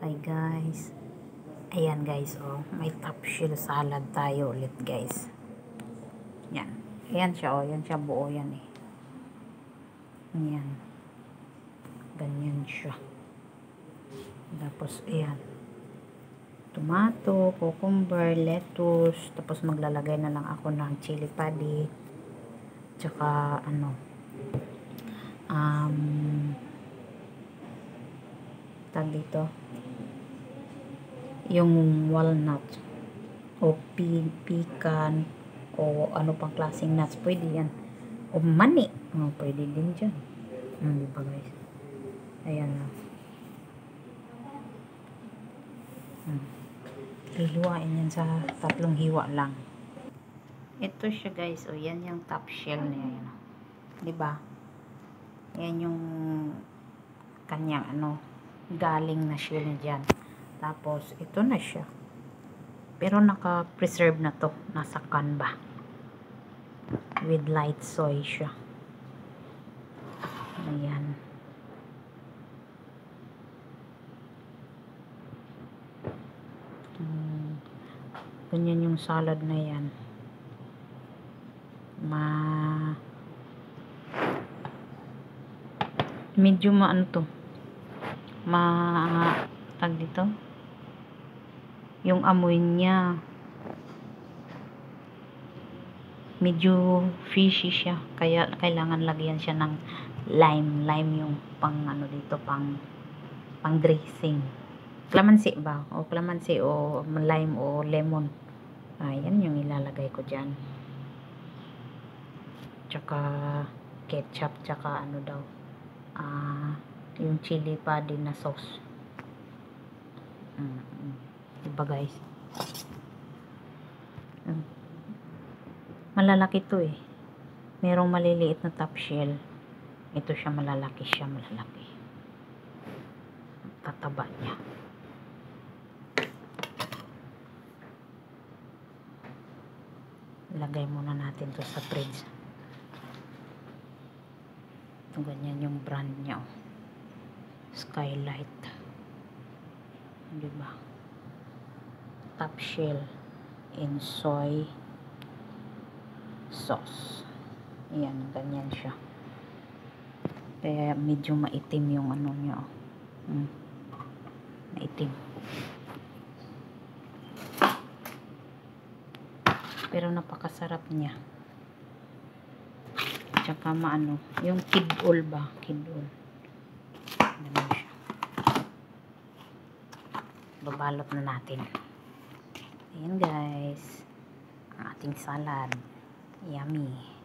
Hi guys. Ayan guys, oh. May top shell salad tayo ulit guys. Yan. Ayan siya, oh. Yan siya buo yan eh. Ayan. Ganyan siya. Tapos, ayan. Tomato, cucumber, lettuce. Tapos maglalagay na lang ako ng chili padi. Tsaka, tag dito. Yung walnut o pecan o ano pang klaseng nuts, pwede yan, o mani, pwede din dyan, diba guys, ayan na, hihiwain yan sa 3 hiwa lang. Ito siya guys, o yan yung top shell niya, yan, diba, yan yung kanyang galing na shell niya dyan. Tapos, ito na siya. Pero naka-preserve na to. Nasa can ba? With light soy siya. Ayan. Ganyan yung salad na yan. Medyo to. Tag dito. Yung amoy niya medyo fishy siya, kaya kailangan lagyan siya ng lime yung pang dito, pang dressing, calamansi ba, o calamansi o lime o lemon. Ayan yung ilalagay ko dyan, tsaka ketchup, tsaka yung chili padi na sauce. Diba guys, malalaki to eh. Merong maliliit na top shell, ito siya malalaki, tataba niya. Lagay muna natin to sa fridge. Ganyan yung brand niya, oh. Skylight, diba, top shell in soy sauce. Ayan, ganyan siya. Kaya medyo maitim yung niya, oh. Maitim. Pero napakasarap niya. Tsaka yung kidul ba? Kidul. Ganun siya. Babalot na natin. Ayan guys. Ang ating salad. Yummy.